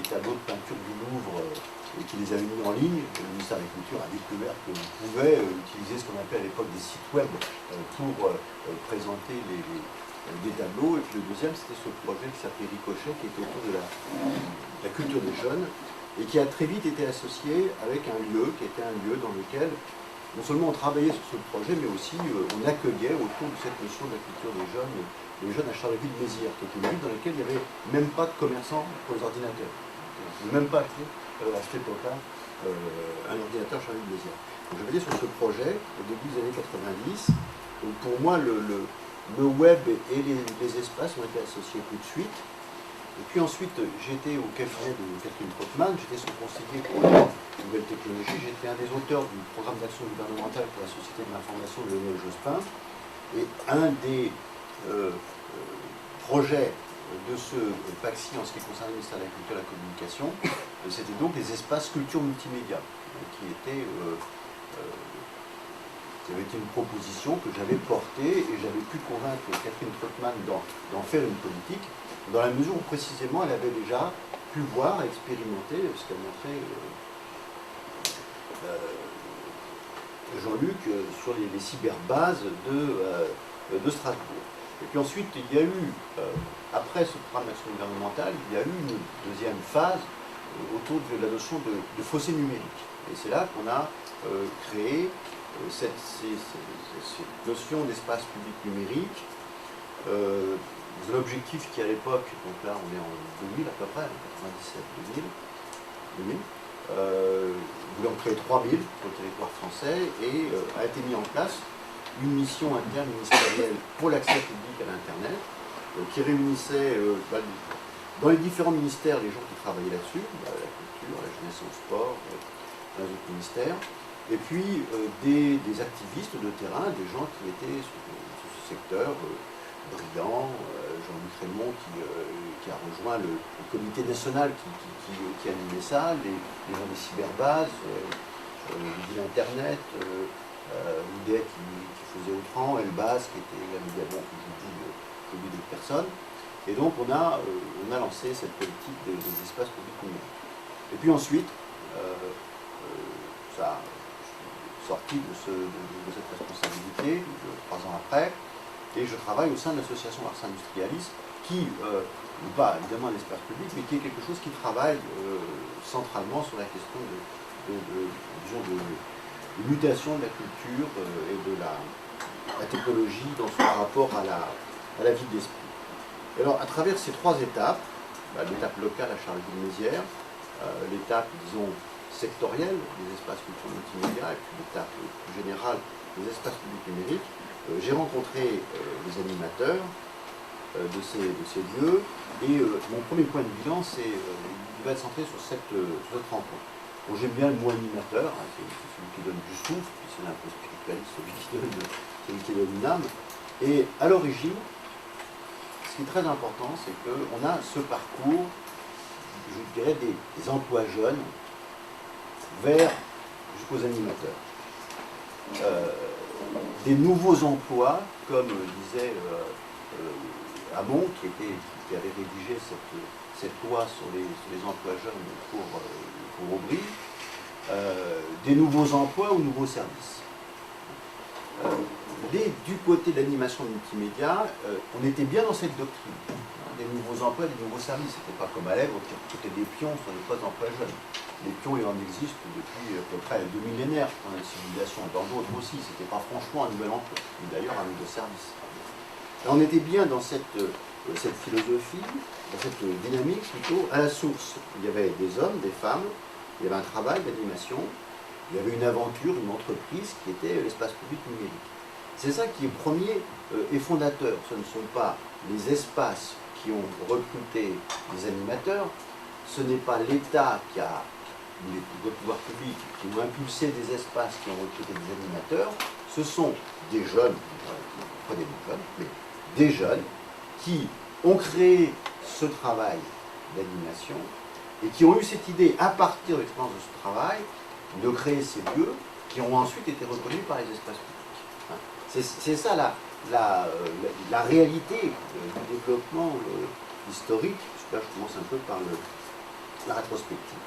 tableaux de peinture du Louvre et qui les avait mis en ligne. Le ministère de la Culture a découvert qu'on pouvait utiliser ce qu'on appelait à l'époque des sites web pour présenter des tableaux. Et puis le deuxième, c'était ce projet qui s'appelait Ricochet, qui était autour de la culture des jeunes, et qui a très vite été associé avec un lieu, qui était un lieu dans lequel non seulement on travaillait sur ce projet, mais aussi on accueillait autour de cette notion de la culture des jeunes à Charleville-Mézières, qui était une ville dans laquelle il n'y avait même pas de commerçants pour les ordinateurs. On ne même pas acheté à cette époque-là un ordinateur Charleville-Mézières. Donc j'avais été sur ce projet au début des années 90. Donc pour moi, le web et les espaces ont été associés tout de suite. Et puis ensuite, j'étais au cabinet de Catherine Trottmann, j'étais son conseiller pour les nouvelles technologies, j'étais un des auteurs du programme d'action gouvernementale pour la société de l'information de Lionel Jospin. Et un des projets de ce PACSI en ce qui concerne le ministère de la Culture et de la Communication, c'était donc les espaces culture multimédia, qui avait été une proposition que j'avais portée et j'avais pu convaincre Catherine Trottmann d'en faire une politique, dans la mesure où précisément elle avait déjà pu voir, expérimenter ce qu'a montré Jean-Luc sur les cyberbases de Strasbourg. Et puis ensuite, il y a eu, après ce programme d'action gouvernementale, il y a eu une deuxième phase autour de la notion de fossé numérique. Et c'est là qu'on a créé cette notion d'espace public numérique. L'objectif qui à l'époque, donc là on est en 2000 à peu près, 97-2000, voulait en créer 3000 sur le territoire français et a été mis en place une mission interministérielle pour l'accès public à l'Internet qui réunissait dans les différents ministères les gens qui travaillaient là-dessus, la culture, la jeunesse et le sport, les autres ministères, et puis des activistes de terrain, des gens qui étaient sur ce secteur, brillants, Jean-Luc Raymond qui a rejoint le comité national qui animait ça, les gens des cyberbases, de l'Internet, Houdet qui faisait Autran, Elbaz qui était évidemment j'oublie d'autres personnes. Et donc on a lancé cette politique des espaces publics numériques. Et puis ensuite, ça a sorti de cette responsabilité, 3 ans après, et je travaille au sein de l'association Ars Industrialis, qui n'est pas évidemment un espace public, mais qui est quelque chose qui travaille centralement sur la question de mutation de la culture et de la technologie dans son rapport à la vie de l'esprit. Alors, à travers ces 3 étapes, l'étape locale à Charleville-Mézières, l'étape, disons, sectorielle des espaces culture multimédia, et puis l'étape plus générale des espaces publics numériques, j'ai rencontré les animateurs de ces lieux, et mon premier point de bilan, il va être centré sur cette rencontre. Bon, j'aime bien le mot animateur, hein, c'est celui qui donne du souffle, puis c'est un peu spiritualiste, celui qui donne une âme. Et à l'origine, ce qui est très important, c'est qu'on a ce parcours, je dirais, des emplois jeunes vers jusqu'aux animateurs. Des nouveaux emplois, comme disait Hamon, qui avait rédigé cette loi sur les emplois jeunes pour Aubry, des nouveaux emplois ou nouveaux services. Du côté de l'animation multimédia, on était bien dans cette doctrine. Des nouveaux emplois, des nouveaux services. C'était pas comme à l'Ève, qui étaient des pions sur les postes d'emploi jeunes. Les pions, il en existe depuis à peu près 2 millénaires dans la civilisation, dans d'autres aussi. C'était pas franchement un nouvel emploi, mais d'ailleurs un nouveau service. Alors, on était bien dans cette philosophie, dans cette dynamique plutôt, à la source. Il y avait des hommes, des femmes, il y avait un travail d'animation, il y avait une aventure, une entreprise qui était l'espace public numérique. C'est ça qui est premier et fondateur. Ce ne sont pas les espaces qui ont recruté des animateurs, ce n'est pas l'État qui a, ou les pouvoirs publics qui ont impulsé des espaces qui ont recruté des animateurs, ce sont des jeunes, pas des jeunes, mais des jeunes qui ont créé ce travail d'animation et qui ont eu cette idée, à partir de l'expérience de ce travail, de créer ces lieux qui ont ensuite été reconnus par les espaces publics. C'est ça la réalité du développement historique. Là, je commence un peu par la rétrospective.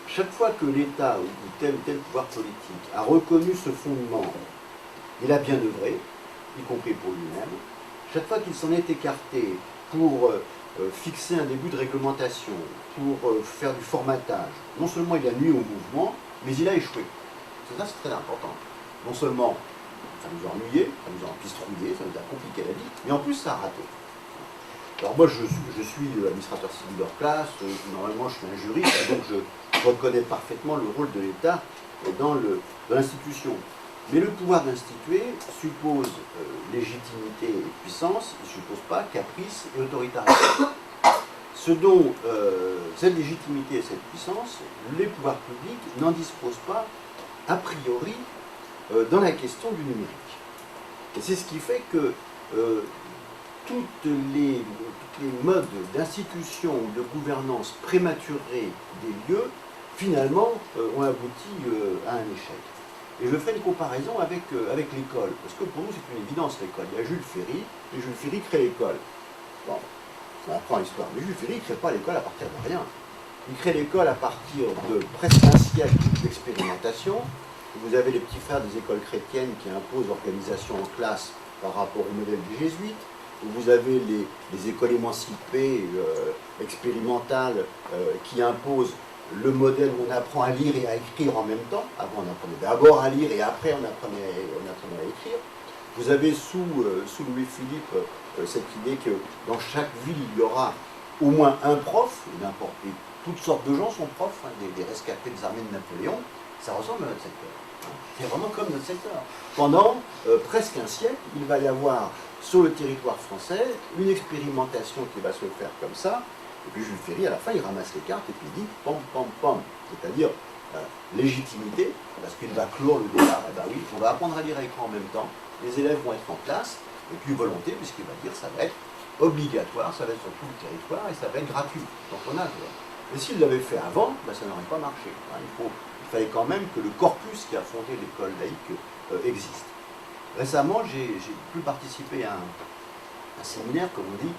Chaque fois que l'État ou tel pouvoir politique a reconnu ce fondement, il a bien œuvré, y compris pour lui-même. Chaque fois qu'il s'en est écarté pour fixer un début de réglementation, pour faire du formatage, non seulement il a nuit au mouvement, mais il a échoué. Ça, c'est très important. Non seulement ça nous a ennuyé, ça nous a empistrouillé, ça nous a compliqué la vie, mais en plus ça a raté. Alors moi je suis administrateur civil hors classe, normalement je suis un juriste, donc je reconnais parfaitement le rôle de l'État dans l'institution. Mais le pouvoir d'instituer suppose légitimité et puissance, il ne suppose pas caprice et autoritarisme. Ce dont cette légitimité et cette puissance, les pouvoirs publics n'en disposent pas a priori dans la question du numérique. Et c'est ce qui fait que toutes les modes d'institution ou de gouvernance prématurée des lieux, finalement, ont abouti à un échec. Et je ferai une comparaison avec l'école, parce que pour nous c'est une évidence l'école. Il y a Jules Ferry, et Jules Ferry crée l'école. Bon, ça apprend l'histoire. Mais Jules Ferry ne crée pas l'école à partir de rien. Il crée l'école à partir de presque un siècle d'expérimentation. Vous avez les petits frères des écoles chrétiennes qui imposent l'organisation en classe par rapport au modèle des jésuites. Vous avez les écoles émancipées, expérimentales, qui imposent le modèle où on apprend à lire et à écrire en même temps. Avant, on apprenait d'abord à lire et après, on apprenait à écrire. Vous avez sous Louis-Philippe cette idée que dans chaque ville, il y aura au moins un prof, et toutes sortes de gens sont profs, hein, des rescapés des armées de Napoléon. Ça ressemble à notre secteur. C'est vraiment comme notre secteur. Pendant presque un siècle, il va y avoir sur le territoire français une expérimentation qui va se faire comme ça. Et puis Jules Ferry, à la fin, il ramasse les cartes et puis il dit pam, pam, pam. C'est-à-dire légitimité, parce qu'il va clore le débat. Eh ben oui, on va apprendre à lire à l'écran en même temps. Les élèves vont être en classe. Et puis volonté, puisqu'il va dire ça va être obligatoire, ça va être sur tout le territoire et ça va être gratuit. Donc on a. Mais s'il l'avait fait avant, ben, ça n'aurait pas marché. Hein, il fallait quand même que le corpus qui a fondé l'école laïque existe. Récemment, j'ai pu participer à un séminaire, comme on dit,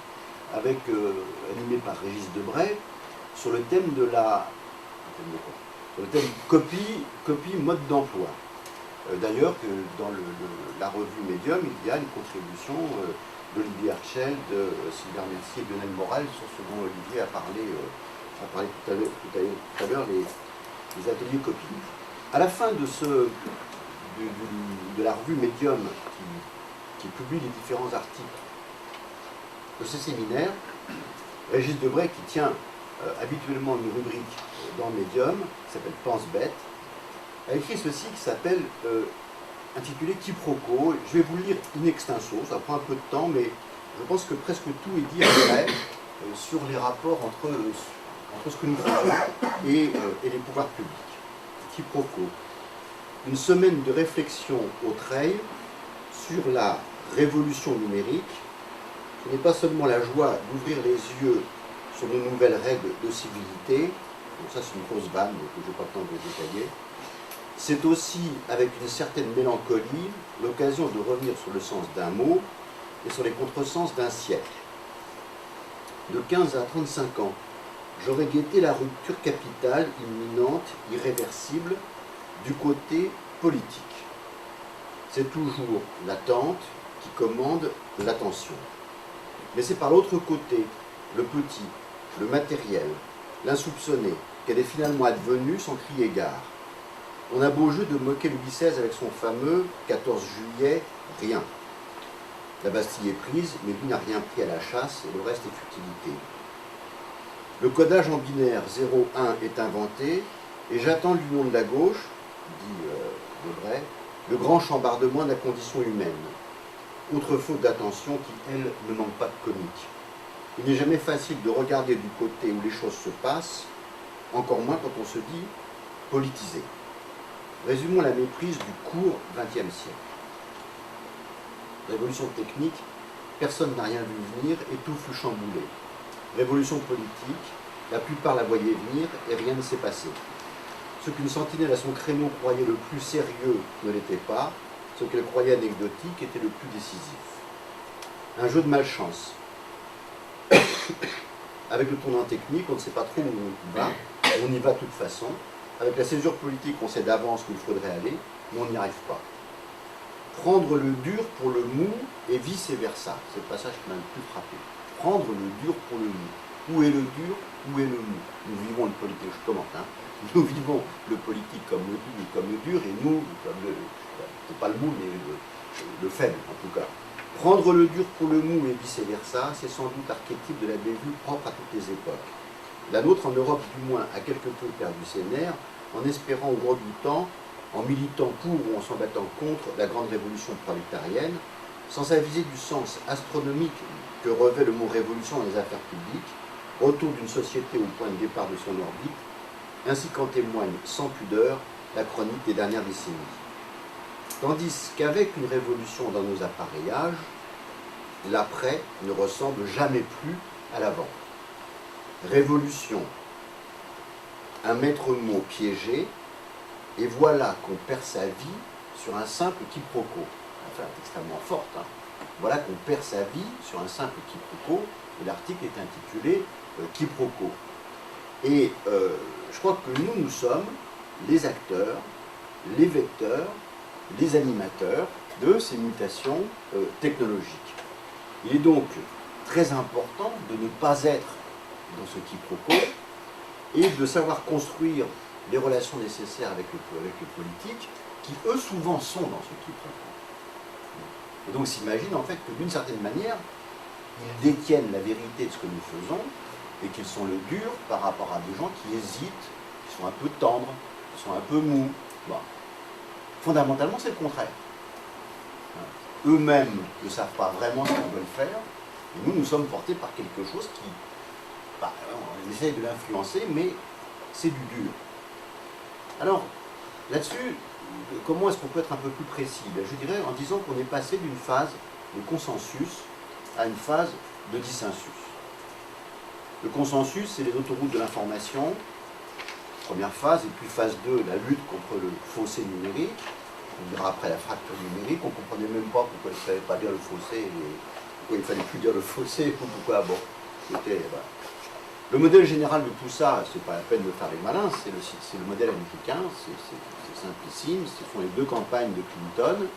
animé par Régis Debray, sur le thème de sur le thème copie mode d'emploi. D'ailleurs, que dans la revue Medium, il y a une contribution d'Olivier Archel, de Sylvain Messier et Lionel Morel sur ce dont Olivier a parlé tout à l'heure, les ateliers copie. À la fin de la revue Medium qui publie les différents articles de ce séminaire, Régis Debray, qui tient habituellement une rubrique dans Medium, qui s'appelle Pense Bête, a écrit ceci qui s'appelle, intitulé Quiproquo. Je vais vous le lire in extenso, ça prend un peu de temps, mais je pense que presque tout est dit après sur les rapports entre ce que nous faisons et les pouvoirs publics. Quiproquo. Une semaine de réflexion au Treil sur la révolution numérique. Ce n'est pas seulement la joie d'ouvrir les yeux sur de nouvelles règles de civilité, donc ça c'est une grosse vanne, donc je n'ai pas le temps de détailler. C'est aussi, avec une certaine mélancolie, l'occasion de revenir sur le sens d'un mot et sur les contresens d'un siècle. De 15 à 35 ans, j'aurais guetté la rupture capitale, imminente, irréversible, du côté politique. C'est toujours l'attente qui commande l'attention. Mais c'est par l'autre côté, le petit, le matériel, l'insoupçonné, qu'elle est finalement advenue sans crier gare. On a beau jeu de moquer Louis XVI avec son fameux 14 juillet, rien. La Bastille est prise, mais lui n'a rien pris à la chasse et le reste est futilité. Le codage en binaire 0-1 est inventé et j'attends du nom de la gauche, dit Debray, le grand chambardement de la condition humaine. Autre faute d'attention qui, elle, ne manque pas de comique. Il n'est jamais facile de regarder du côté où les choses se passent, encore moins quand on se dit politisé. Résumons la méprise du court XXe siècle. Révolution technique, personne n'a rien vu venir et tout fut chamboulé. Révolution politique, la plupart la voyaient venir et rien ne s'est passé. Ce qu'une sentinelle à son créneau croyait le plus sérieux ne l'était pas, ce qu'elle croyait anecdotique était le plus décisif. Un jeu de malchance. avec le tournant technique, on ne sait pas trop où on va, on y va de toute façon. Avec la césure politique, on sait d'avance où il faudrait aller, mais on n'y arrive pas. Prendre le dur pour le mou et vice-versa. C'est le passage qui m'a le plus frappé. Prendre le dur pour le mou. Où est le dur, où est le mou? Nous vivons le politique, je commente, hein. Nous vivons le politique comme le dur, et nous, comme le, c'est pas le mou, mais le faible, en tout cas. Prendre le dur pour le mou et vice-versa, c'est sans doute l'archétype de la bévue propre à toutes les époques. La nôtre, en Europe du moins, a quelque peu perdu ses nerfs, en espérant au grand du temps, en militant pour ou en s'en battant contre la grande révolution prolétarienne, sans aviser du sens astronomique que revêt le mot révolution dans les affaires publiques, retour d'une société au point de départ de son orbite, ainsi qu'en témoigne sans pudeur la chronique des dernières décennies. Tandis qu'avec une révolution dans nos appareillages, l'après ne ressemble jamais plus à l'avant. Révolution, un maître mot piégé, et voilà qu'on perd sa vie sur un simple quiproquo. Enfin, extrêmement forte, hein. Voilà qu'on perd sa vie sur un simple quiproquo, et l'article est intitulé Quiproquo. Et je crois que nous sommes les acteurs, les vecteurs, les animateurs de ces mutations technologiques. Il est donc très important de ne pas être dans ce quiproquo et de savoir construire les relations nécessaires avec les politiques qui, eux, souvent sont dans ce quiproquo. Et donc s'imagine en fait que d'une certaine manière, ils détiennent la vérité de ce que nous faisons et qu'ils sont le dur par rapport à des gens qui hésitent, qui sont un peu tendres, qui sont un peu mous. Bon. Fondamentalement, c'est le contraire. Eux-mêmes ne savent pas vraiment ce qu'ils veulent faire, et nous sommes portés par quelque chose qui, on essaye de l'influencer, mais c'est du dur. Alors, là-dessus, comment est-ce qu'on peut être un peu plus précis? Je dirais en disant qu'on est passé d'une phase de consensus à une phase de dissensus. Le consensus, c'est les autoroutes de l'information, première phase, et puis phase 2, la lutte contre le fossé numérique. On dira après la fracture numérique, on ne comprenait même pas pourquoi il ne fallait pas dire le fossé, pourquoi il ne fallait plus dire le fossé, pourquoi, bon, c'était... Bah. Le modèle général de tout ça, c'est pas la peine de faire les malins, c'est le modèle américain, c'est simplissime, ce sont les deux campagnes de Clinton,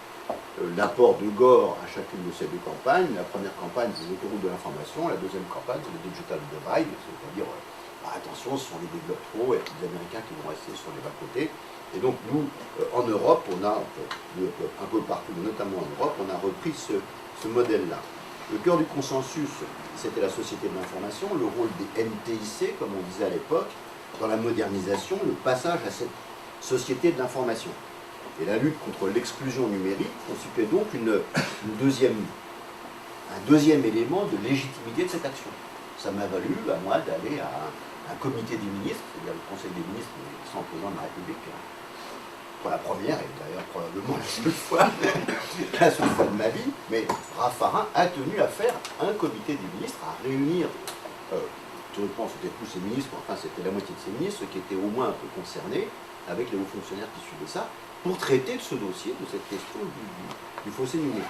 l'apport de Gore à chacune de ces deux campagnes. La première campagne, c'est les autoroutes de l'information, la deuxième campagne, c'est le digital divide, c'est-à-dire, attention, ce sont les développeurs trop, et les Américains qui vont rester sur les bas-côtés. Et donc nous, en Europe, on a, un peu partout, notamment en Europe, on a repris ce modèle-là. Le cœur du consensus, c'était la société de l'information, le rôle des NTIC, comme on disait à l'époque, dans la modernisation, le passage à cette société de l'information. Et la lutte contre l'exclusion numérique constituait donc un deuxième élément de légitimité de cette action. Ça m'a valu à moi d'aller à un comité des ministres, c'est-à-dire le Conseil des ministres sans président de la République, pour la première, et d'ailleurs probablement la seule fois de ma vie, mais Raffarin a tenu à faire un comité des ministres, à réunir, théoriquement c'était tous ces ministres, enfin c'était la moitié de ces ministres, ceux qui étaient au moins un peu concernés, avec les hauts fonctionnaires qui suivaient ça, pour traiter de ce dossier, de cette question du fossé numérique.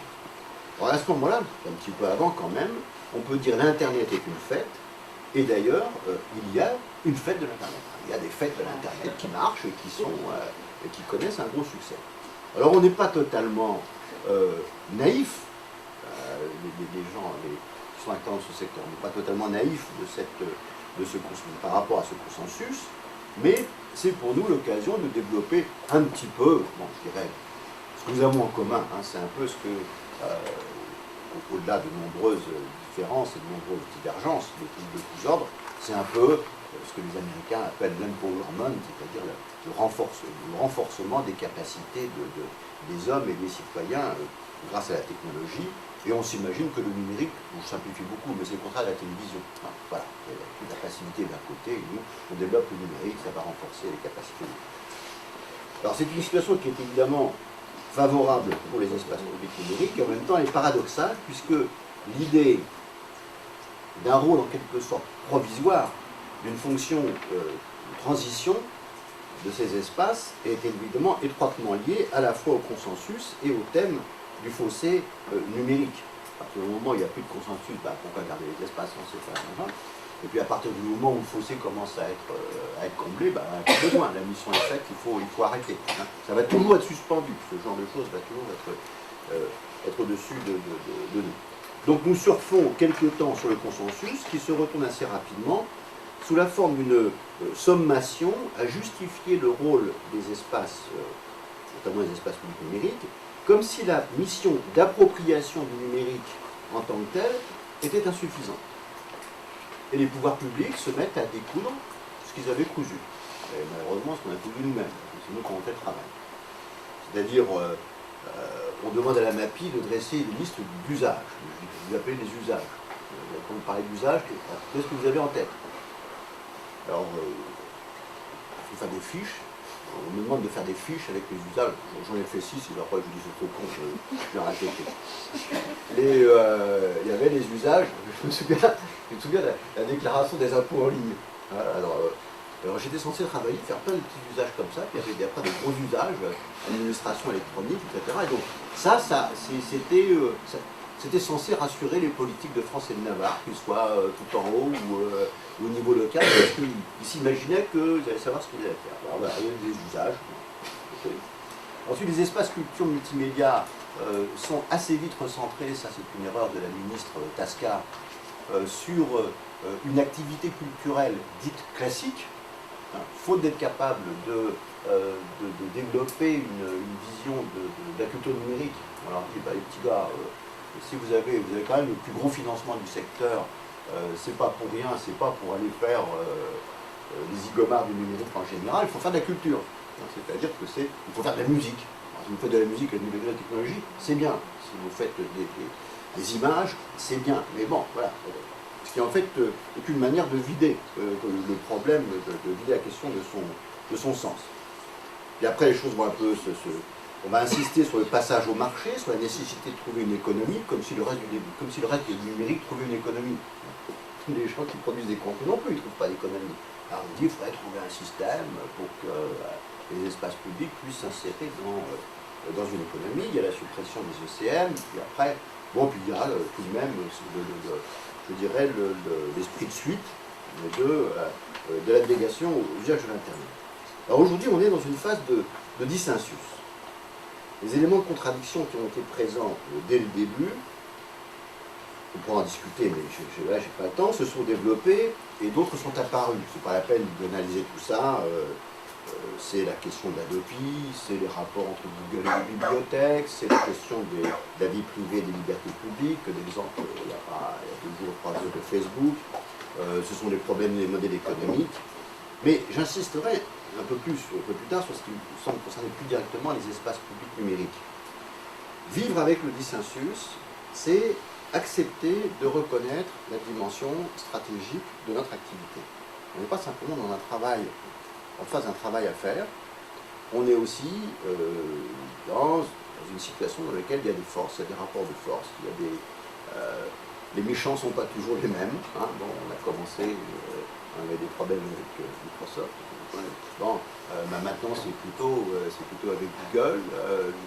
Alors à ce moment-là, un petit peu avant quand même, on peut dire l'Internet est une fête, et d'ailleurs, il y a une fête de l'Internet. Il y a des fêtes de l'Internet qui marchent et qui connaissent un gros succès. Alors on n'est pas totalement naïf, les gens qui sont acteurs dans ce secteur, on n'est pas totalement naïf par rapport à ce consensus, mais c'est pour nous l'occasion de développer un petit peu, bon, je dirais, ce que nous avons en commun, hein, c'est un peu ce que, au-delà de nombreuses différences et de nombreuses divergences de tous ordres, c'est un peu ce que les Américains appellent l'empowerment, c'est-à-dire le renforcement des capacités des hommes et des citoyens grâce à la technologie. Et on s'imagine que le numérique, je simplifie beaucoup, mais c'est le contraire de la télévision. Enfin, voilà, la passivité d'un côté, et nous, on développe le numérique, ça va renforcer les capacités. Alors c'est une situation qui est évidemment favorable pour les espaces publics numériques, et en même temps elle est paradoxale, puisque l'idée d'un rôle en quelque sorte provisoire, d'une fonction de transition de ces espaces est évidemment étroitement liée à la fois au consensus et au thème du fossé numérique. À partir du moment où il n'y a plus de consensus, pourquoi garder les espaces, on sait pas. Et puis à partir du moment où le fossé commence à être comblé, ben, il n'y a plus besoin. La mission est faite, il faut arrêter. Hein. Ça va toujours être suspendu. Ce genre de choses va toujours être au-dessus de nous. Donc nous surfons quelque temps sur le consensus qui se retourne assez rapidement sous la forme d'une sommation à justifier le rôle des espaces, notamment les espaces publics numériques, comme si la mission d'appropriation du numérique en tant que telle était insuffisante. Et les pouvoirs publics se mettent à découdre ce qu'ils avaient cousu. Et malheureusement, ce qu'on a cousu nous-mêmes, c'est nous qui avons fait le travail. C'est-à-dire, on demande à la MAPI de dresser une liste d'usages. Vous appelez les usages. Quand vous parlez d'usage, qu'est-ce que vous avez en tête? Alors, il faut faire des fiches. On me demande de faire des fiches avec les usages. J'en ai fait 6, et après je dis c'est trop con, je vais arrêter. Il y avait les usages, je me souviens de la déclaration des impôts en ligne. Alors j'étais censé travailler, faire plein de petits usages comme ça, puis il y avait après des gros usages, administration électronique, etc. Et donc c'était censé rassurer les politiques de France et de Navarre, qu'ils soient tout en haut ou au niveau local, parce qu'ils s'imaginaient qu'ils allaient savoir ce qu'ils allaient faire. Alors voilà, il y a des usages. Okay. Ensuite, les espaces culture multimédia sont assez vite recentrés, ça c'est une erreur de la ministre Tasca, sur une activité culturelle dite classique, hein, faute d'être capable de développer une vision de la culture numérique. On leur dit, bah, les petits gars, si vous avez quand même le plus gros financement du secteur, c'est pas pour rien, c'est pas pour aller faire les zigomards du numérique en général, il faut faire de la culture. C'est-à-dire que il faut faire de la musique. Alors, si vous faites de la musique avec de la technologie, c'est bien. Si vous faites des images, c'est bien. Mais bon, voilà. Ce qui en fait est une manière de vider le problème, de vider la question de son sens. Et après, les choses vont un peu on va insister sur le passage au marché, sur la nécessité de trouver une économie, comme si le reste du numérique trouvait une économie. Les gens qui produisent des contenus non plus, ils ne trouvent pas d'économie. Alors on dit qu'il faudrait trouver un système pour que les espaces publics puissent s'insérer dans une économie. Il y a la suppression des ECM, puis après, puis il y a tout de même, je dirais, l'esprit de suite de l'abnégation au usage de l'Internet. Alors aujourd'hui, on est dans une phase de dissensus. Les éléments de contradiction qui ont été présents dès le début, on pourra en discuter, mais là j'ai pas le temps, se sont développés et d'autres sont apparus. C'est pas la peine d'analyser tout ça. C'est la question de l'Adopi, c'est les rapports entre Google et les bibliothèques, c'est la question de la vie privée et des libertés publiques. D'exemple, il y a 2 jours, 3 jours de Facebook. Ce sont les problèmes des modèles économiques. Mais j'insisterai un peu plus tard sur ce qui me semble concerner plus directement les espaces publics numériques. Vivre avec le dissensus, c'est accepter de reconnaître la dimension stratégique de notre activité. On n'est pas simplement dans en face d'un travail à faire, on est aussi dans une situation dans laquelle il y a des forces, il y a des rapports de force, les méchants ne sont pas toujours les mêmes. Hein. Bon, on a commencé, on avait des problèmes avec Microsoft. Maintenant c'est plutôt avec Google,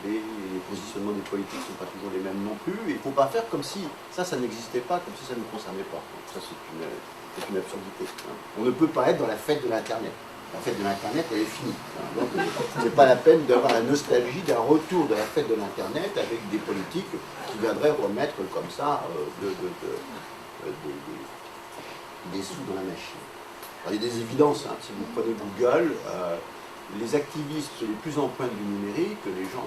les positionnements des politiques ne sont pas toujours les mêmes non plus, et il ne faut pas faire comme si ça n'existait pas, comme si ça ne nous concernait pas. Donc, ça c'est une absurdité. Hein. On ne peut pas être dans la fête de l'Internet. La fête de l'Internet, elle est finie. Hein. Donc ce n'est pas la peine d'avoir la nostalgie d'un retour de la fête de l'Internet avec des politiques qui viendraient remettre comme ça des sous dans la machine. Alors, il y a des évidences, hein. Si vous prenez Google, les activistes les plus en pointe du numérique, les gens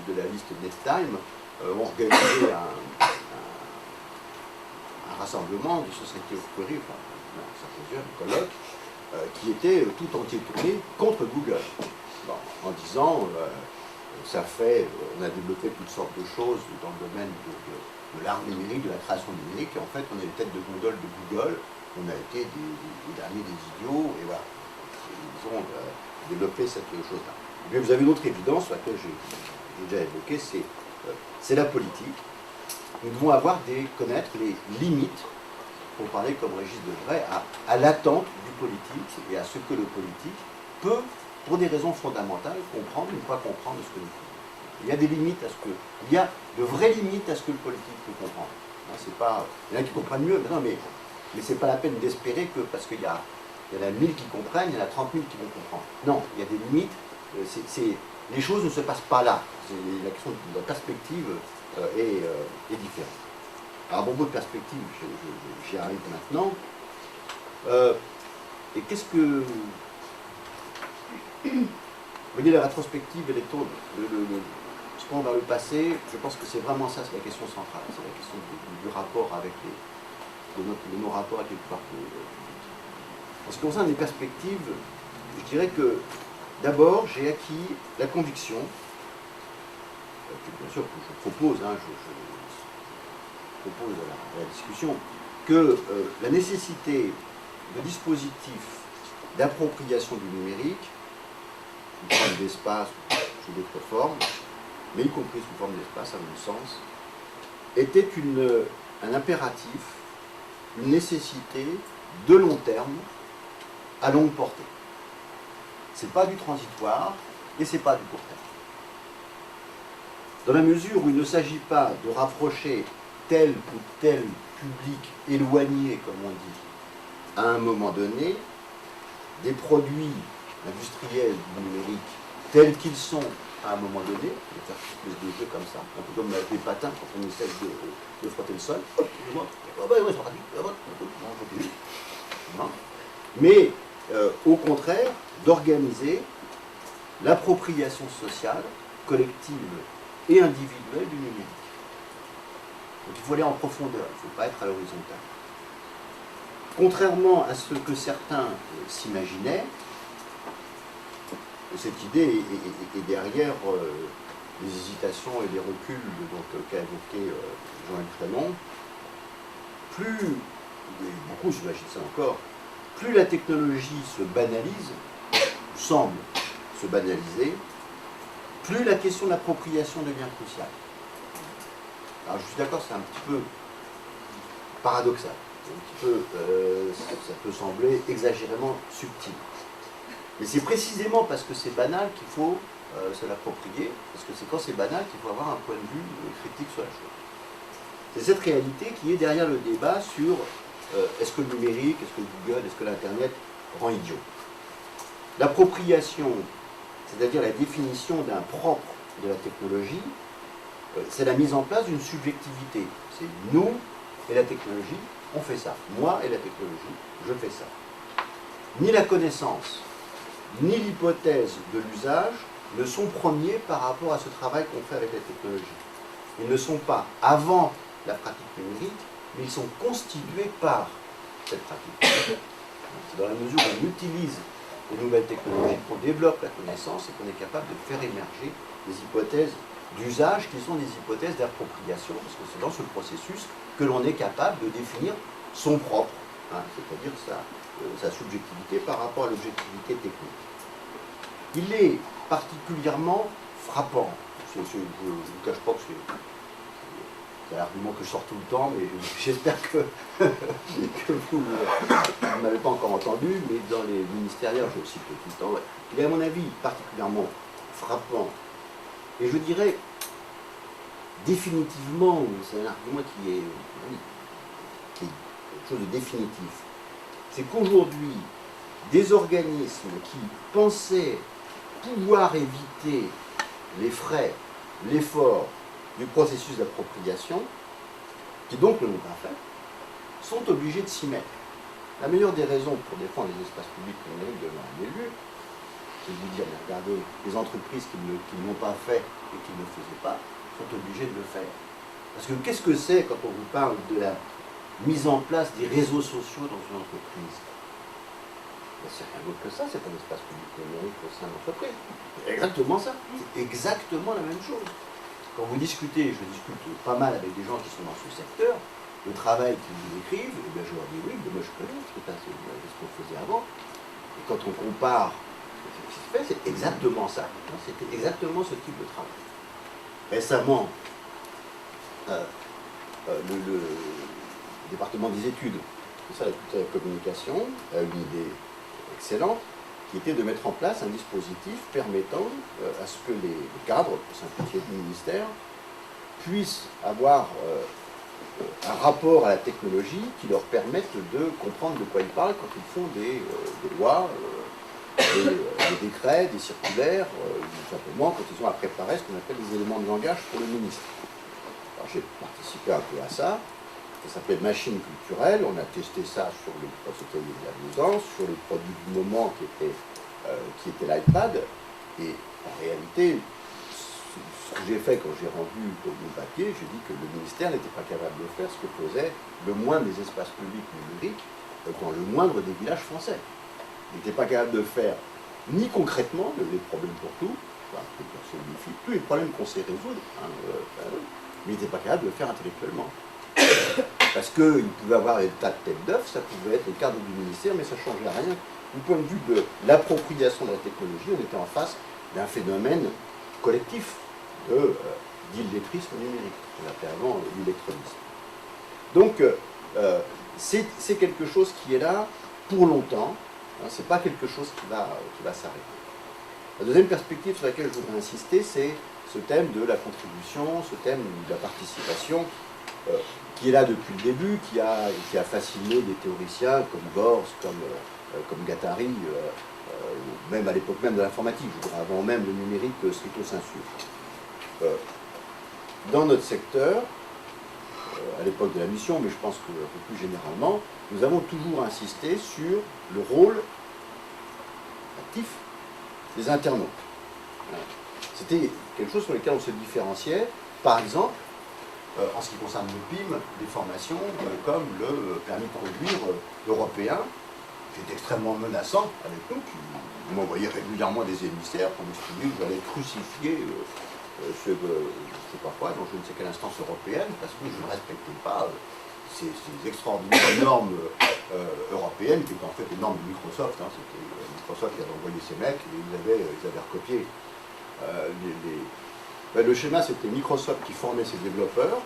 de la liste NetTime, ont organisé un rassemblement de sociétés of query, un symposium, un colloque, qui était tout entier tourné contre Google. Bon, en disant, on a développé toutes sortes de choses dans le domaine de l'art numérique, de la création numérique, et en fait, on est les têtes de gondole de Google. On a été des derniers des idiots, et voilà. Ils ont développé cette chose-là. Mais vous avez une autre évidence, sur laquelle j'ai déjà évoqué, c'est la politique. Nous devons connaître les limites, pour parler comme Régis Debray, à l'attente du politique et à ce que le politique peut, pour des raisons fondamentales, comprendre, une fois comprendre ce que nous faisons. Il y a des limites il y a de vraies limites à ce que le politique peut comprendre. Il y en a qui comprennent mieux, mais non, mais Mais ce n'est pas la peine d'espérer que, parce qu'il y en a 1000 qui comprennent, il y en a 30 000 qui vont comprendre. Non, il y a des limites. Les choses ne se passent pas là. La question de la perspective est différente. Alors, à propos de perspective, j'y arrive maintenant. Et qu'est-ce que... Vous voyez, la rétrospective, elle est tourne. Ce qu'on vers le passé, je pense que c'est vraiment ça, c'est la question centrale. C'est la question du rapport avec de nos rapports avec les pouvoirs. En ce qui concerne les perspectives, je dirais que d'abord, j'ai acquis la conviction, que bien sûr que je propose, je propose à la discussion, que la nécessité de dispositifs d'appropriation du numérique, sous forme d'espace ou sous d'autres formes, mais y compris sous forme d'espace, à mon sens, était un impératif, une nécessité de long terme, à longue portée. Ce n'est pas du transitoire et ce n'est pas du court terme. Dans la mesure où il ne s'agit pas de rapprocher tel ou tel public éloigné, comme on dit, à un moment donné, des produits industriels du numérique tels qu'ils sont à un moment donné, on va faire plus de jeux comme ça, un peu comme des patins quand on essaie de frotter le sol. Mais au contraire, d'organiser l'appropriation sociale, collective et individuelle du numérique. Donc il faut aller en profondeur, il ne faut pas être à l'horizontale. Contrairement à ce que certains s'imaginaient, cette idée est derrière les hésitations et les reculs qu'a évoqué Jean-Luc Frémont. Plus, et beaucoup s'imaginent ça encore, plus la technologie se banalise, ou semble se banaliser, plus la question de l'appropriation devient cruciale. Alors je suis d'accord, c'est un petit peu paradoxal, ça peut sembler exagérément subtil. Mais c'est précisément parce que c'est banal qu'il faut se l'approprier, parce que c'est quand c'est banal qu'il faut avoir un point de vue critique sur la chose. C'est cette réalité qui est derrière le débat sur est-ce que le numérique, est-ce que Google, est-ce que l'Internet rend idiot. L'appropriation, c'est-à-dire la définition d'un propre de la technologie, c'est la mise en place d'une subjectivité. C'est nous et la technologie, on fait ça. Moi et la technologie, je fais ça. Ni la connaissance, ni l'hypothèse de l'usage ne sont premiers par rapport à ce travail qu'on fait avec la technologie. Ils ne sont pas avant la pratique numérique, mais ils sont constitués par cette pratique. C'est dans la mesure où on utilise les nouvelles technologies qu'on développe la connaissance et qu'on est capable de faire émerger des hypothèses d'usage qui sont des hypothèses d'appropriation, parce que c'est dans ce processus que l'on est capable de définir son propre, c'est-à-dire sa subjectivité par rapport à l'objectivité technique. Il est particulièrement frappant, je ne vous cache pas que c'est un argument que je sors tout le temps, mais j'espère que vous ne m'avez pas encore entendu, mais dans les ministériels, je le cite tout le temps, il est à mon avis particulièrement frappant, et je dirais définitivement, c'est un argument qui est quelque chose de définitif, c'est qu'aujourd'hui, des organismes qui pensaient pouvoir éviter les frais, l'effort du processus d'appropriation, qui donc ne l'ont pas fait, sont obligés de s'y mettre. La meilleure des raisons pour défendre les espaces publics numériques devant un élu, c'est de vous dire, mais regardez, les entreprises qui ne l'ont pas fait et qui ne le faisaient pas, sont obligées de le faire. Parce que qu'est-ce que c'est quand on vous parle de la mise en place des réseaux sociaux dans une entreprise? C'est rien d'autre que ça, c'est un espace public numérique au sein de l'entreprise. C'est exactement ça. C'est exactement la même chose. Quand vous discutez, je discute pas mal avec des gens qui sont dans ce secteur, le travail qu'ils vous décrivent, eh bien je leur dis oui, mais moi je connais ce qu'on faisait avant. Et quand on compare ce qui se fait, c'est exactement ça. C'était exactement ce type de travail. Récemment, le département des études, c'est ça la communication, a une idée excellente, qui était de mettre en place un dispositif permettant à ce que les cadres, pour simplifier du ministère, puissent avoir un rapport à la technologie qui leur permette de comprendre de quoi ils parlent quand ils font des lois, des décrets, des circulaires, ou simplement quand ils ont à préparer ce qu'on appelle des éléments de langage pour le ministre. Alors j'ai participé un peu à ça. Ça s'appelait Machine culturelle. On a testé ça sur les, c'était il y a 2 ans, sur les produits du moment qui était l'iPad. Et en réalité, ce que j'ai fait quand j'ai rendu mon papier, j'ai dit que le ministère n'était pas capable de faire ce que faisait le moindre des espaces publics numériques dans le moindre des villages français. Il n'était pas capable de faire ni concrètement les problèmes pour tout, tous les problèmes qu'on sait résoudre, mais il n'était pas capable de le faire intellectuellement. Parce qu'il pouvait avoir des tas de têtes d'œufs, ça pouvait être le cadre du ministère, mais ça ne changeait rien. Du point de vue de l'appropriation de la technologie, on était en face d'un phénomène collectif d'illettrisme numérique, qu'on appelait avant l'illectronisme. Donc, c'est quelque chose qui est là pour longtemps, hein, c'est pas quelque chose qui va s'arrêter. La deuxième perspective sur laquelle je voudrais insister, c'est ce thème de la contribution, ce thème de la participation, qui est là depuis le début, qui a fasciné des théoriciens comme Gors, comme Guattari, même à l'époque même de l'informatique, je dirais, avant même le numérique stricto sensu. Dans notre secteur, à l'époque de la mission, mais je pense que un peu plus généralement, nous avons toujours insisté sur le rôle actif des internautes. C'était quelque chose sur lequel on se différenciait, par exemple, en ce qui concerne le PIM, des formations comme le permis de conduire européen, qui est extrêmement menaçant avec nous, qui m'envoyait régulièrement des émissaires pour m'expliquer que j'allais crucifier je ne sais pas quoi, dans je ne sais quelle instance européenne, parce que je ne respectais pas ces extraordinaires normes européennes, qui étaient en fait les normes de Microsoft. Hein, c'était Microsoft qui avait envoyé ces mecs, et ils avaient recopié. Le schéma, c'était Microsoft qui formait ses développeurs.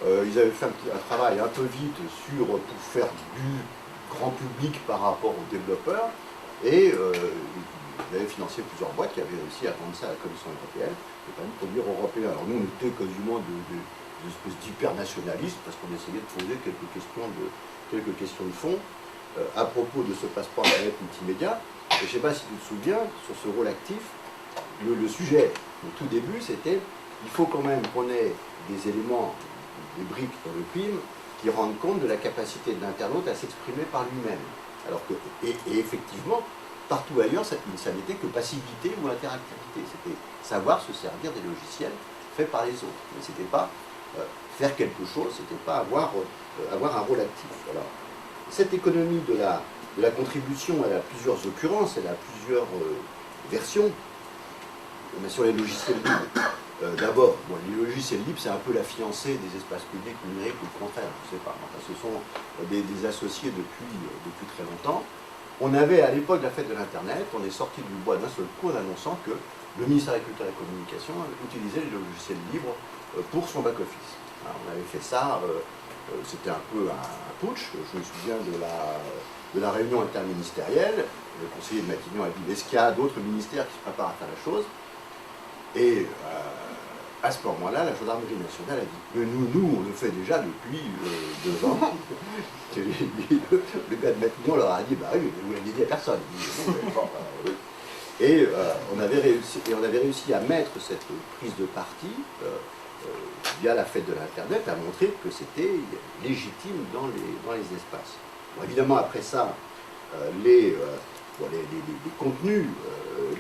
Ils avaient fait un travail un peu vite pour faire du grand public par rapport aux développeurs, et ils avaient financé plusieurs boîtes qui avaient réussi à vendre ça à la Commission européenne, le permis de conduire européen. Alors nous, on était quasiment des espèces d'hyper-nationalistes, parce qu'on essayait de poser quelques questions de fond à propos de ce passeport Internet multimédia. Et je ne sais pas si tu te souviens, sur ce rôle actif, le sujet au tout début, c'était il faut quand même qu'on ait des éléments, des briques dans le PIM, qui rendent compte de la capacité de l'internaute à s'exprimer par lui-même. Alors que, et effectivement, partout ailleurs, ça n'était que passivité ou interactivité. C'était savoir se servir des logiciels faits par les autres. Mais ce n'était pas faire quelque chose, ce n'était pas avoir un rôle actif. Alors, cette économie de la contribution, elle a plusieurs occurrences, elle a plusieurs versions. Mais sur les logiciels libres, d'abord, les logiciels libres, c'est un peu la fiancée des espaces publics numériques, ou le contraire, je ne sais pas. Enfin, ce sont des associés depuis très longtemps. On avait, à l'époque de la fête de l'Internet, on est sorti du bois d'un seul coup en annonçant que le ministère de la Culture et de la Communication utilisait les logiciels libres pour son back-office. On avait fait ça, c'était un peu un putsch. Je me souviens de la réunion interministérielle. Le conseiller de Matignon a dit, est-ce qu'il y a d'autres ministères qui se préparent à faire la chose? Et à ce moment-là, la gendarmerie nationale a dit mais nous, on le fait déjà depuis 2 ans. Le gars de Matignon leur a dit bah oui, vous l'avez dit à personne. Et on avait réussi à mettre cette prise de parti via la fête de l'Internet, à montrer que c'était légitime dans les espaces. Bon, évidemment, après ça, les contenus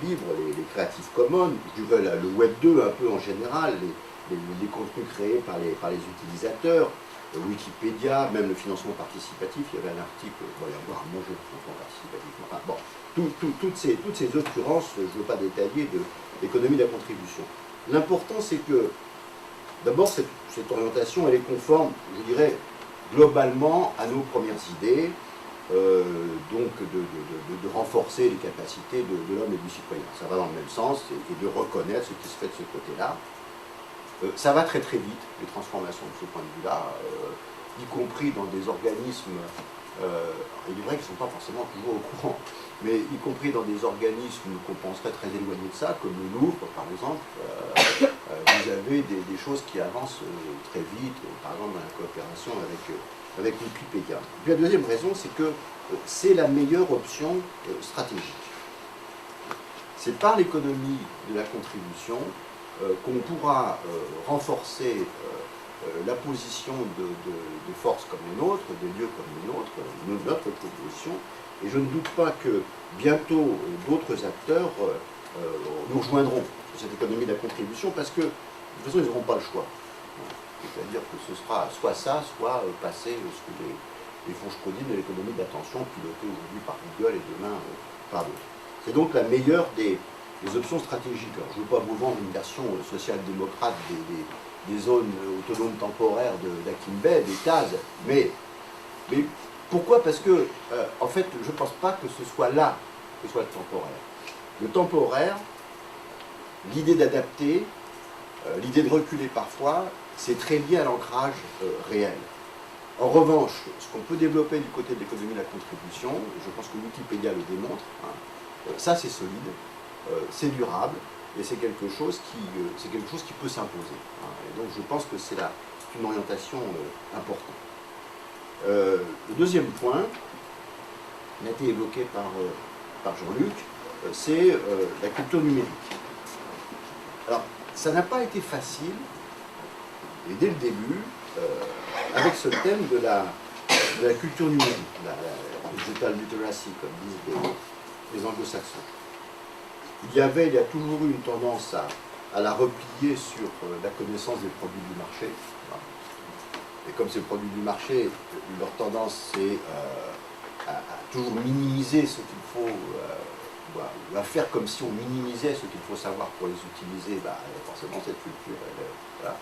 libres, les Creative Commons, je dirais le Web 2 un peu en général, les contenus créés par les utilisateurs, Wikipédia, même le financement participatif, il y avait un article, il y a encore un bon jeu de financement participatif, enfin bon, toutes ces occurrences, je ne veux pas détailler, de l'économie de la contribution. L'important, c'est que, d'abord, cette orientation, elle est conforme, je dirais, globalement à nos premières idées, donc de renforcer les capacités de l'homme et du citoyen. Ça va dans le même sens, et de reconnaître ce qui se fait de ce côté-là. Ça va très très vite, les transformations de ce point de vue-là, y compris dans des organismes, il est vrai qu'ils ne sont pas forcément toujours au courant, mais y compris dans des organismes qu'on penserait très éloignés de ça, comme le Louvre par exemple, vous avez des choses qui avancent très vite, par exemple dans la coopération avec Wikipédia. Et puis la deuxième raison, c'est que c'est la meilleure option stratégique. C'est par l'économie de la contribution qu'on pourra renforcer la position de forces comme les nôtres, de lieux comme les nôtres, notre proposition, et je ne doute pas que bientôt d'autres acteurs nous rejoindront sur cette économie de la contribution, parce que de toute façon ils n'auront pas le choix. C'est-à-dire que ce sera soit ça, soit passer sous les fourches codines de l'économie d'attention pilotée aujourd'hui par Google et demain par d'autres. C'est donc la meilleure des options stratégiques. Alors, je ne veux pas vous vendre une version social-démocrate des zones autonomes temporaires d'Akin Bey, des TAS, mais pourquoi? Parce que, en fait, je ne pense pas que ce soit là que soit le temporaire. Le temporaire, l'idée d'adapter, l'idée de reculer parfois, c'est très lié à l'ancrage réel. En revanche, ce qu'on peut développer du côté de l'économie de la contribution, je pense que Wikipédia le démontre, ça c'est solide, c'est durable, et c'est quelque chose qui peut s'imposer. Et donc je pense que c'est une orientation importante. Le deuxième point, qui a été évoqué par Jean-Luc, c'est la culture numérique. Alors, ça n'a pas été facile, et dès le début, avec ce thème de la culture numérique, la digital literacy, comme disent les anglo-saxons. Il y a toujours eu une tendance à la replier sur la connaissance des produits du marché. Et comme ces produits du marché, leur tendance c'est à toujours minimiser ce qu'il faut, ou à faire comme si on minimisait ce qu'il faut savoir pour les utiliser, forcément cette culture, voilà.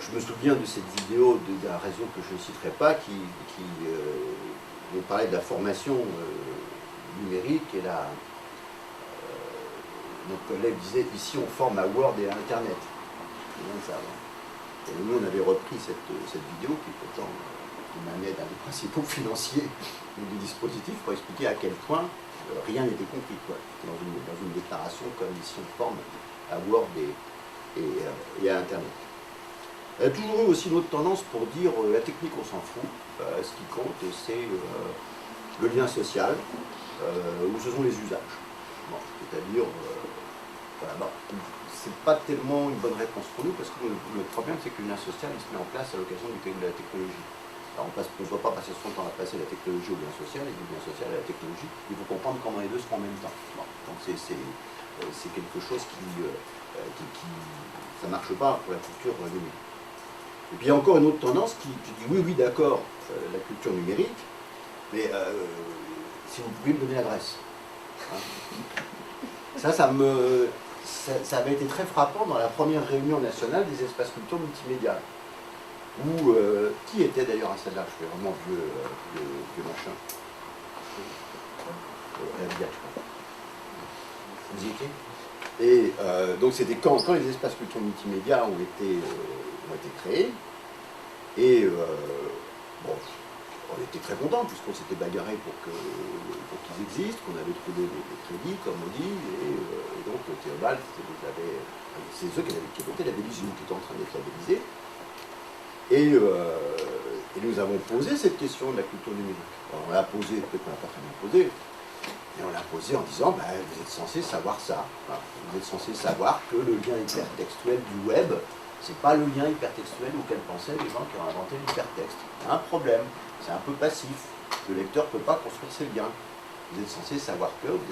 Je me souviens de cette vidéo d'un réseau que je ne citerai pas qui nous parlait de la formation numérique, et là, notre collègue disait ici on forme à Word et à Internet. Et nous on avait repris cette vidéo qui pourtant émanait d'un des principaux financiers du dispositif pour expliquer à quel point rien n'était compris, dans une déclaration comme ici on forme à Word et à Internet. Il y a toujours eu aussi une autre tendance pour dire la technique on s'en fout, ce qui compte c'est le lien social, ou ce sont les usages. Bon, c'est-à-dire, c'est pas tellement une bonne réponse pour nous, parce que le problème c'est que le lien social il se met en place à l'occasion de la technologie. Alors, on ne doit pas passer son temps à passer la technologie au lien social, et du lien social à la technologie, il faut comprendre comment les deux se font en même temps. Bon, donc c'est quelque chose qui ça ne marche pas pour la culture numérique. Et puis il y a encore une autre tendance qui dit oui d'accord, la culture numérique, mais si vous pouvez me donner l'adresse. Ça avait été très frappant dans la première réunion nationale des espaces culture multimédia. Où, qui était d'ailleurs à celle-là? Je fais vraiment vieux machin. Vous y étiez? Et donc c'était quand les espaces culture multimédia ont été créés, et on était très contents puisqu'on s'était bagarré pour qu'ils existent, qu'on avait trouvé des crédits, comme on dit, et donc Théobald, c'est eux qui votaient la Bélisine qui était en train d'être labellisée, et nous avons posé cette question de la culture numérique. Alors, on l'a posée, peut-être qu'on l'a pas très bien posée, et on l'a posée en disant, vous êtes censé savoir ça, vous êtes censé savoir que le lien hypertextuel du web, c'est pas le lien hypertextuel auquel pensaient les gens qui ont inventé l'hypertexte. Il y a un problème, c'est un peu passif. Le lecteur ne peut pas construire ses liens. Vous êtes censé savoir que, etc.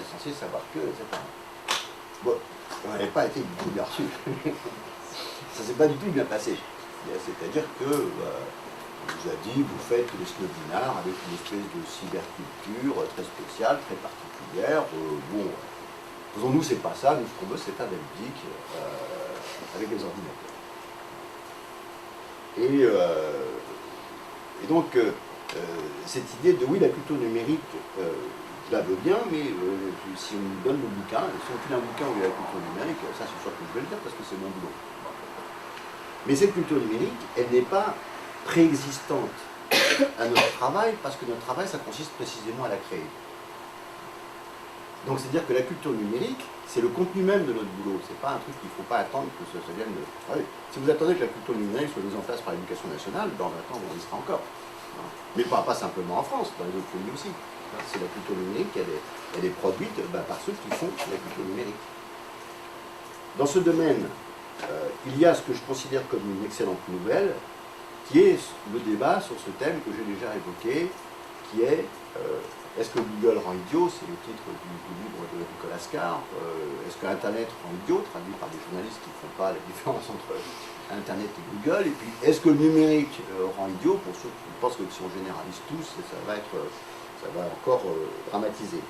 Bon, on n'avait pas été du tout bien reçu. Ça s'est pas du tout bien passé. C'est-à-dire que on nous a dit, vous faites les snobinards avec une espèce de cyberculture très spéciale, très particulière. Bon, faisons-nous, c'est pas ça. Nous, ce qu'on veut, c'est faire de la musique avec les ordinateurs. Et donc, cette idée de oui, la culture numérique, je la veux bien, mais si on nous donne le bouquin, si on file un bouquin où il y a la culture numérique, ça c'est sûr que je vais le dire parce que c'est mon boulot. Mais cette culture numérique, elle n'est pas préexistante à notre travail, parce que notre travail, ça consiste précisément à la créer. Donc c'est-à-dire que la culture numérique, c'est le contenu même de notre boulot. C'est pas un truc qu'il ne faut pas attendre que ça vienne de... Ah oui. Si vous attendez que la culture numérique soit mise en place par l'éducation nationale, dans 20 ans, on y sera encore. Mais pas simplement en France, dans les autres pays aussi. C'est la culture numérique, elle est produite par ceux qui font la culture numérique. Dans ce domaine, il y a ce que je considère comme une excellente nouvelle, qui est le débat sur ce thème que j'ai déjà évoqué, qui est est-ce que Google rend idiot? C'est le titre du livre de Nicolas Carr. Est-ce que Internet rend idiot? Traduit par des journalistes qui ne font pas la différence entre Internet et Google. Et puis, est-ce que le numérique rend idiot? Pour ceux qui pensent que si on généralise tous, ça va encore dramatiser.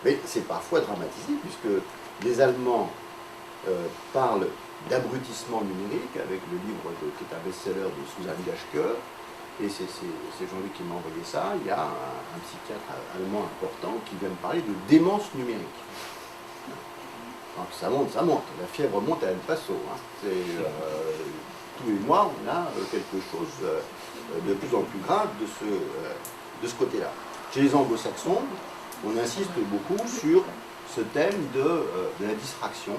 Mais c'est parfois dramatisé, puisque les Allemands parlent d'abrutissement numérique, avec le livre qui est un best-seller de Susan Gaschke. Et c'est Jean-Luc qui m'a envoyé ça. Il y a un psychiatre allemand important qui vient me parler de démence numérique. Donc ça monte. La fièvre monte à El Paso. Tous les mois, on a quelque chose de plus en plus grave de ce côté-là. Chez les anglo-saxons, on insiste beaucoup sur ce thème de la distraction.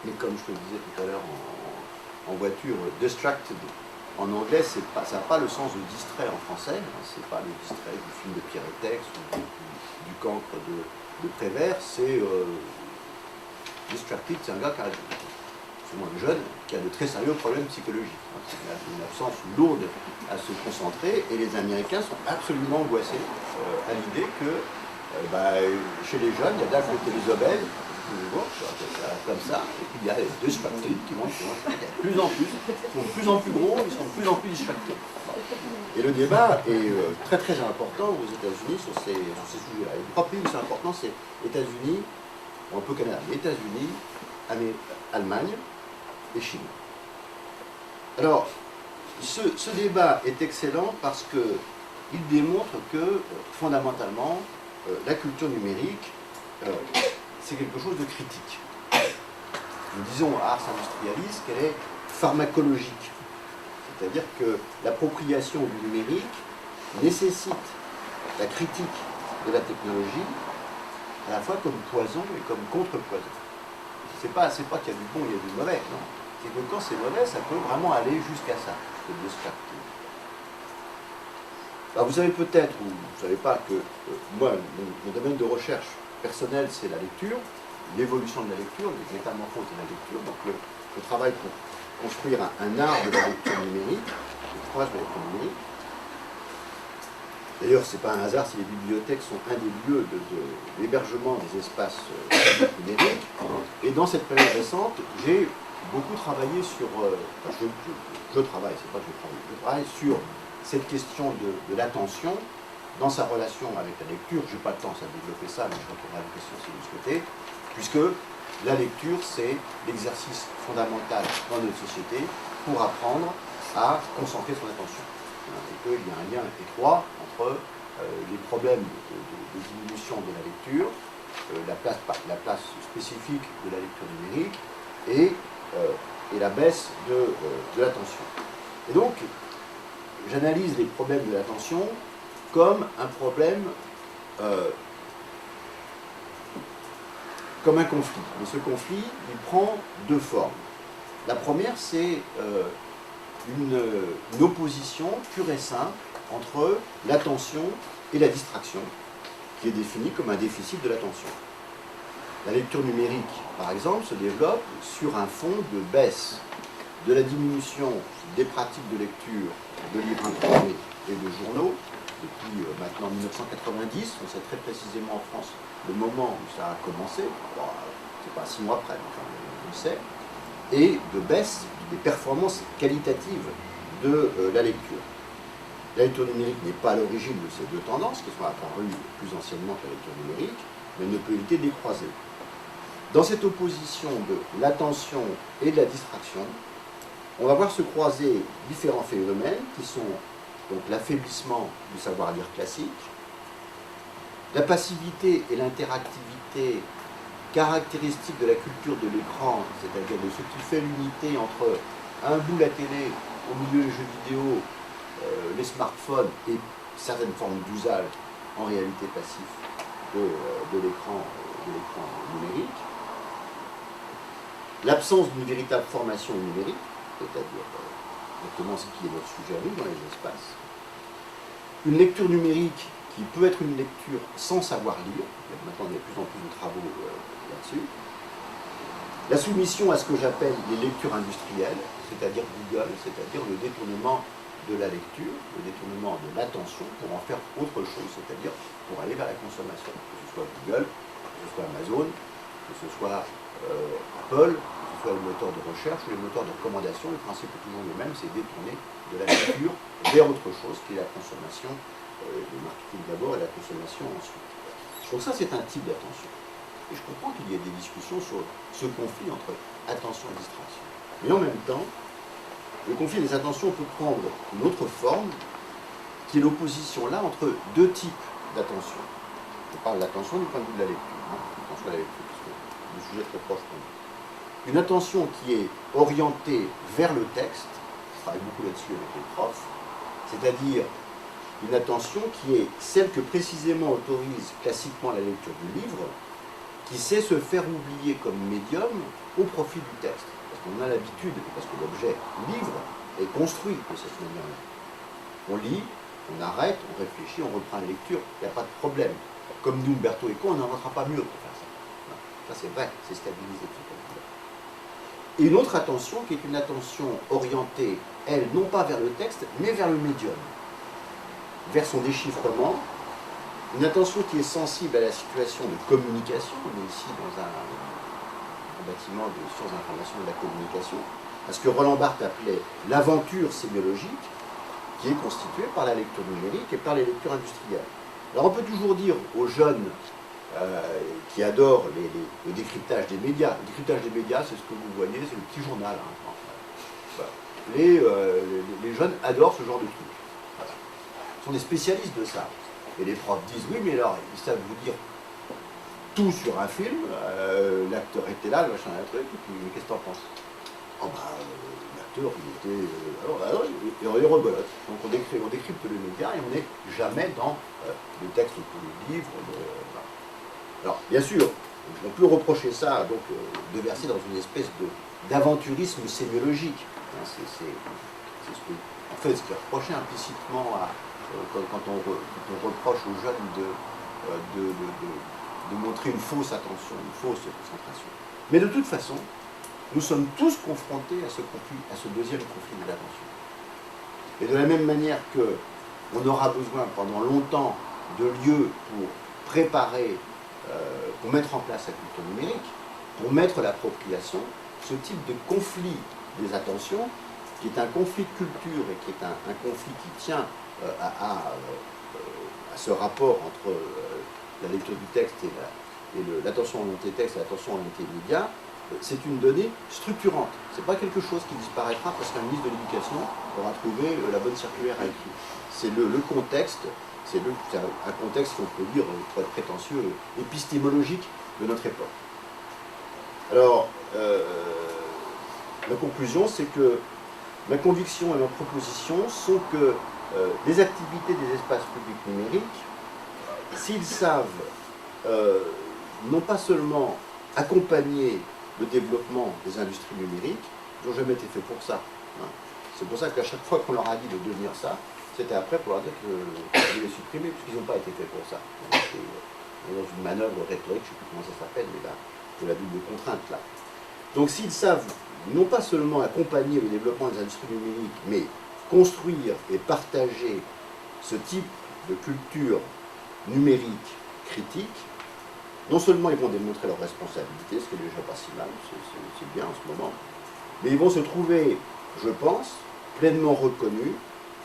Mais comme je te le disais tout à l'heure en voiture, distracted, en anglais, ça n'a pas le sens de distrait en français. C'est pas le distrait du film de Pierre Etex ou du cancre de Prévert. C'est distracted, c'est un gars qui a, c'est moins jeune, qui a de très sérieux problèmes psychologiques. Il a une absence lourde à se concentrer, et les Américains sont absolument angoissés à l'idée que chez les jeunes, il y a d'un côté les obèses, comme ça, et puis il y a les distracted qui vont de plus en plus, ils sont de plus en plus gros, ils sont de plus en plus distractés. Et le débat est très très important aux États-Unis sur ces sujets-là. Et les trois pays où c'est important, c'est États-Unis, un peu Canada, États-Unis, Allemagne et Chine. Alors, ce débat est excellent parce qu'il démontre que, fondamentalement, la culture numérique, c'est quelque chose de critique. Nous disons à Ars Industrialis qu'elle est pharmacologique. C'est-à-dire que l'appropriation du numérique nécessite la critique de la technologie à la fois comme poison et comme contre-poison. C'est pas qu'il y a du bon et il y a du mauvais, non. C'est que quand c'est mauvais, ça peut vraiment aller jusqu'à ça, le distracting. Alors vous savez peut-être, ou vous ne savez pas, que moi, mon domaine de recherche personnel, c'est la lecture, l'évolution de la lecture, les métamorphoses de la lecture. Donc je travaille pour construire un art de la lecture numérique, le courage de la lecture numérique. D'ailleurs, ce n'est pas un hasard si les bibliothèques sont un des lieux d'hébergement des espaces numériques. Et dans cette période récente, j'ai beaucoup travaillé sur... je travaille, c'est pas que je travaille sur cette question de l'attention dans sa relation avec la lecture. Je n'ai pas le temps à développer ça, mais je répondrai à la question si vous le souhaitez, puisque la lecture, c'est l'exercice fondamental dans notre société pour apprendre à concentrer son attention. Et qu'il y a un lien étroit entre les problèmes de diminution de la lecture, la place spécifique de la lecture numérique et la baisse de l'attention. Et donc, j'analyse les problèmes de l'attention comme un problème, comme un conflit. Mais ce conflit, il prend deux formes. La première, c'est une opposition pure et simple entre l'attention et la distraction, qui est définie comme un déficit de l'attention. La lecture numérique, par exemple, se développe sur un fond de baisse de la diminution des pratiques de lecture de livres imprimés et de journaux, depuis maintenant 1990, on sait très précisément en France le moment où ça a commencé, bon, c'est pas 6 mois après, enfin, on le sait, et de baisse des performances qualitatives de la lecture. La lecture numérique n'est pas à l'origine de ces deux tendances, qui sont apparues plus anciennement que la lecture numérique, mais ne peut éviter de les croiser. Dans cette opposition de l'attention et de la distraction, on va voir se croiser différents phénomènes qui sont donc l'affaiblissement du savoir lire classique, la passivité et l'interactivité caractéristiques de la culture de l'écran, c'est-à-dire de ce qui fait l'unité entre un bout la télé, au milieu les jeux vidéo, les smartphones et certaines formes d'usage en réalité passif de l'écran numérique, l'absence d'une véritable formation numérique, c'est-à-dire exactement ce qui est notre sujet à nous dans les espaces, une lecture numérique qui peut être une lecture sans savoir lire, maintenant il y a de plus en plus de travaux là-dessus, la soumission à ce que j'appelle les lectures industrielles, c'est-à-dire Google, c'est-à-dire le détournement de la lecture, le détournement de l'attention pour en faire autre chose, c'est-à-dire pour aller vers la consommation, que ce soit Google, que ce soit Amazon, que ce soit Apple, que ce soit le moteur de recherche ou les moteurs de recommandation, le principe est toujours le même, c'est détourner de la lecture vers autre chose qui est la consommation, le marketing d'abord et la consommation ensuite. Donc ça c'est un type d'attention. Et je comprends qu'il y ait des discussions sur ce conflit entre attention et distraction. Mais en même temps, le conflit des attentions peut prendre une autre forme, qui est l'opposition là entre deux types d'attention. Je parle d'attention du point de vue de la lecture, l'attention à la lecture, parce que c'est un sujet très proche pour nous. Une attention qui est orientée vers le texte, je travaille beaucoup là-dessus avec les profs, c'est-à-dire une attention qui est celle que précisément autorise classiquement la lecture du livre, qui sait se faire oublier comme médium au profit du texte. Parce qu'on a l'habitude, parce que l'objet livre est construit de cette manière-là. On lit, on arrête, on réfléchit, on reprend la lecture, il n'y a pas de problème. Comme dit Umberto Eco, on n'inventera pas mieux pour faire ça. Ça c'est vrai, c'est stabilisé tout comme ça. Et une autre attention qui est une attention orientée, elle, non pas vers le texte, mais vers le médium, vers son déchiffrement. Une attention qui est sensible à la situation de communication, on est ici dans un bâtiment de sciences de l'information et de la communication, à ce que Roland Barthes appelait l'aventure sémiologique, qui est constituée par la lecture numérique et par les lectures industrielles. Alors on peut toujours dire aux jeunes qui adorent le décryptage des médias, le décryptage des médias c'est ce que vous voyez, c'est le petit journal. Voilà. Les jeunes adorent ce genre de trucs. Voilà. Ils sont des spécialistes de ça. Et les profs disent, oui, mais alors, ils savent vous dire tout sur un film, l'acteur était là, le machin, un truc, et puis, qu'est-ce que t'en penses? Oh bah, l'acteur, il était... alors, il rebelote. Donc on décrypte les médias et on n'est jamais dans le texte pour le livre. Voilà. Alors, bien sûr, on peut reprocher ça, donc, de verser dans une espèce d'aventurisme sémiologique. Hein, c'est ce que, en fait, ce qui est reproché implicitement quand on reproche aux jeunes de montrer une fausse attention, une fausse concentration. Mais de toute façon, nous sommes tous confrontés à ce conflit, à ce deuxième conflit de l'attention. Et de la même manière qu'on aura besoin pendant longtemps de lieux pour préparer, pour mettre en place la culture numérique, pour mettre l'appropriation, ce type de conflit des attentions, qui est un conflit de culture et qui est un conflit qui tient à ce rapport entre la lecture du texte et l'attention orientée texte et l'attention orientée média, c'est une donnée structurante. Ce n'est pas quelque chose qui disparaîtra parce qu'un ministre de l'Éducation aura trouvé la bonne circulaire à écrire. C'est le contexte, c'est un contexte qu'on peut dire, pour être prétentieux, épistémologique de notre époque. Alors, la conclusion, c'est que ma conviction et ma proposition sont que les activités des espaces publics numériques, s'ils savent non pas seulement accompagner le développement des industries numériques, ils n'ont jamais été faits pour ça. Hein. C'est pour ça qu'à chaque fois qu'on leur a dit de devenir ça, c'était après pour leur dire qu'ils les supprimer, puisqu'ils n'ont pas été faits pour ça. C'est dans une manœuvre rhétorique, je ne sais plus comment ça s'appelle, mais là, de la double contrainte là. Donc s'ils savent non pas seulement accompagner le développement des industries numériques, mais construire et partager ce type de culture numérique critique, non seulement ils vont démontrer leur responsabilité, ce qui est déjà pas si mal, c'est bien en ce moment, mais ils vont se trouver, je pense, pleinement reconnus,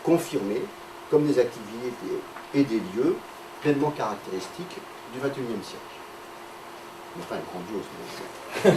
confirmés, comme des activités et des lieux pleinement caractéristiques du XXIe siècle. Enfin, grandiose, mais...